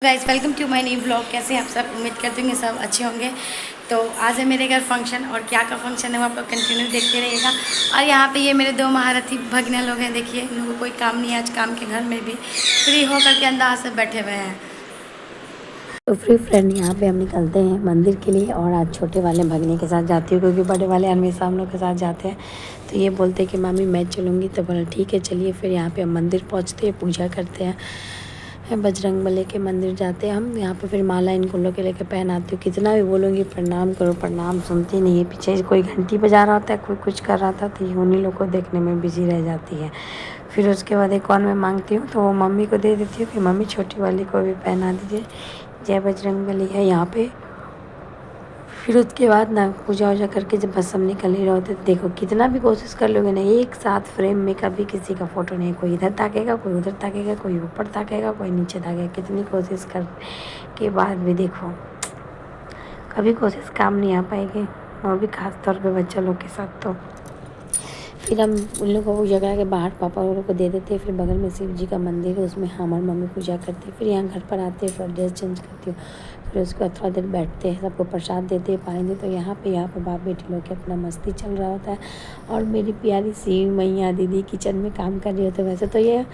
Guys welcome to my new blog. कैसे हैं आप सब? उम्मीद करती हूँ सब अच्छे होंगे। तो आज है मेरे घर फंक्शन और क्या का फंक्शन है वो आप लोग कंटिन्यू देखते रहिएगा। और यहाँ पे ये मेरे दो महारथी भगने लोग हैं। देखिए इन लोगों को कोई काम नहीं है आज, काम के घर में भी फ्री होकर के अंदाज से बैठे हुए हैं। तो फ्री फ्रेंड यहाँ पे हम निकलते हैं मंदिर के लिए और आज छोटे वाले भगने के साथ जाती हूँ क्योंकि बड़े वाले हमेशा हम लोग के साथ जाते हैं। तो ये बोलते हैं कि मामी मैं चलूँगी, तो बोला ठीक है चलिए। फिर यहाँ पे हम मंदिर पहुँचते हैं, पूजा करते हैं, बजरंगबली के मंदिर जाते हैं हम। यहाँ पे फिर माला इनको लोग के लेके पहनाती हूँ। कितना भी बोलूँगी प्रणाम करो, प्रणाम सुनती नहीं है। पीछे कोई घंटी बजा रहा होता है, कोई कुछ कर रहा था, तो ये उन्हीं लोग को देखने में बिजी रह जाती है। फिर उसके बाद एक और मैं मांगती हूँ तो वो मम्मी को दे देती हूँ कि मम्मी छोटी वाली को भी पहना दीजिए, जय बजरंगबली है यहाँ पे। फिर उसके बाद ना पूजा वूजा करके जब बस हम निकल ही रहे होते, तो देखो कितना भी कोशिश कर लोगे ना, एक साथ फ्रेम में कभी किसी का फ़ोटो नहीं। कोई इधर ताकेगा, कोई उधर ताकेगा, कोई ऊपर ताकेगा, कोई नीचे ताकेगा। कितनी कोशिश कर के बाद भी देखो कभी कोशिश काम नहीं आ पाएगी, और भी ख़ास तौर पे बच्चा लोग के साथ। तो फिर हम उन लोगों को पूजा करा के बाहर पापा लोगों को दे देते हैं। फिर बगल में शिव जी का मंदिर है, उसमें हमारी मम्मी पूजा करती है। फिर यहाँ घर पर आते हैं, फिर ड्रेस चेंज करती हूँ। फिर उसके बाद थोड़ा देर बैठते हैं, सबको प्रसाद देते हैं, पानी देते। तो यहाँ पे बाप बेटी लोग के अपना मस्ती चल रहा होता है। और मेरी प्यारी सी मैया दीदी किचन में काम कर रही होती है। वैसे तो ये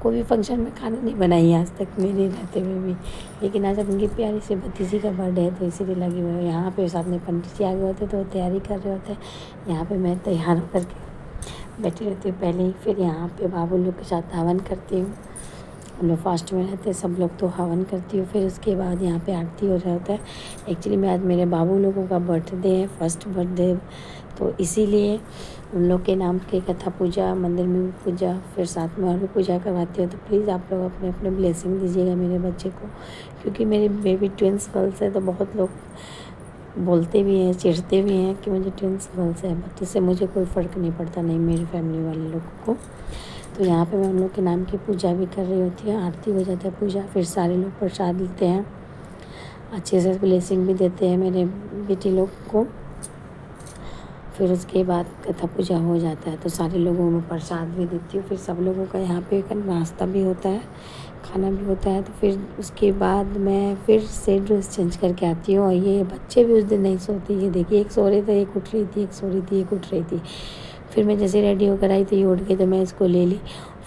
कोई भी फंक्शन में खाना नहीं बनाई आज तक मेरे रहते हुए भी, लेकिन आज उनकी प्यारी सी भतीजी का बर्थडे है तो इसीलिए लगी हुई है। यहाँ पे साथ में पंडित जी आगे होते तो वो तैयारी कर रहे होते हैं। यहाँ पे मैं तैयार होकर के बैठी रहती हूँ पहले ही। फिर यहाँ पे बाबू लोग के साथ हवन करती हूँ। हम लोग फास्ट में रहते हैं सब लोग, तो हवन करती हूँ। फिर उसके बाद यहाँ पे आरती हो रहा होता है। एक्चुअली में आज मेरे बाबू लोगों का बर्थडे है, फर्स्ट बर्थडे, तो इसीलिए उन लोग के नाम की कथा पूजा, मंदिर में भी पूजा, फिर साथ में और भी पूजा करवाती हूँ। तो प्लीज़ आप लोग अपने अपने ब्लेसिंग दीजिएगा मेरे बच्चे को, क्योंकि मेरी बेबी ट्विंस गर्ल्स है। तो बहुत लोग बोलते भी हैं, चिढ़ते भी हैं कि मुझे ट्विंस गर्ल्स है, बट इससे मुझे कोई फ़र्क नहीं पड़ता, नहीं मेरी फैमिली वाले लोगों को। तो यहाँ पे मैं उन लोग के नाम की पूजा भी कर रही होती है, आरती हो जाता है पूजा। फिर सारे लोग प्रसाद लेते हैं, अच्छे से ब्लेसिंग भी देते हैं मेरे बेटी लोग को। फिर उसके बाद कथा पूजा हो जाता है तो सारे लोगों में प्रसाद भी देती हूँ। फिर सब लोगों का यहाँ पे नाश्ता भी होता है, खाना भी होता है। तो फिर उसके बाद मैं फिर से ड्रेस चेंज करके आती हूँ। और ये बच्चे भी उस दिन नहीं सोती, ये देखिए एक सो रहे थे, एक उठ रही थी, एक सो रही थी, एक उठ रही थी। फिर मैं जैसे रेडी होकर आई तो ये उठ गई, तो मैं इसको ले ली।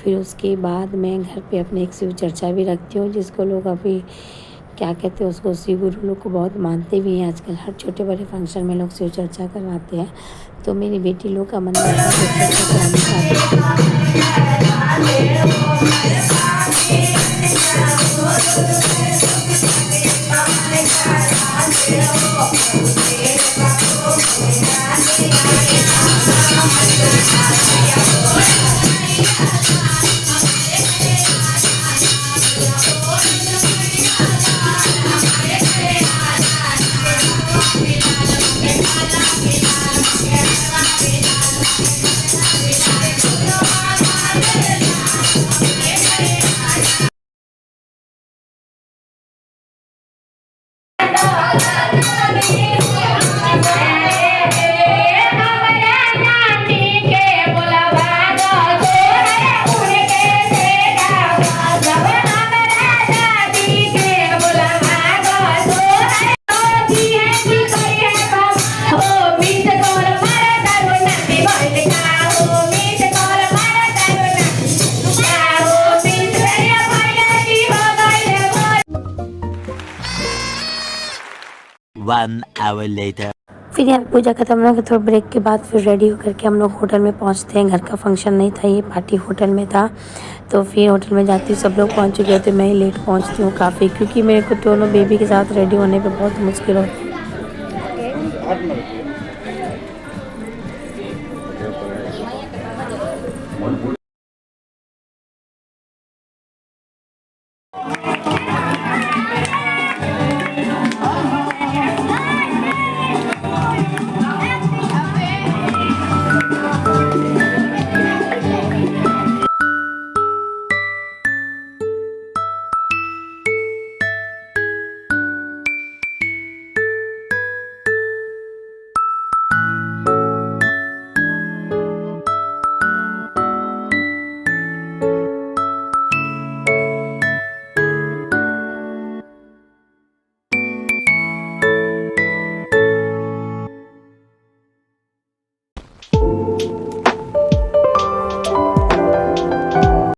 फिर उसके बाद मैं घर पे अपने एक शिव चर्चा भी रखती हूँ, जिसको लोग अभी क्या कहते हैं उसको, शिव गुरु लोग को बहुत मानते भी हैं आजकल। हर छोटे बड़े फंक्शन में लोग शिव चर्चा करवाते हैं। तो मेरी बेटी लोग का मन करता है शिव चर्चा कराने One hour later. फिर यहाँ पूजा खत्म हो गई, थोड़ा ब्रेक के बाद फिर रेडी होकर के हम लोग होटल में पहुँचते हैं। घर का फंक्शन नहीं था, ये पार्टी होटल में था। तो फिर होटल में जाती हूँ, सब लोग पहुँच चुके थे, मैं ही लेट पहुँचती हूँ काफ़ी, क्योंकि मेरे को दोनों बेबी के साथ रेडी होने पे बहुत मुश्किल होती है।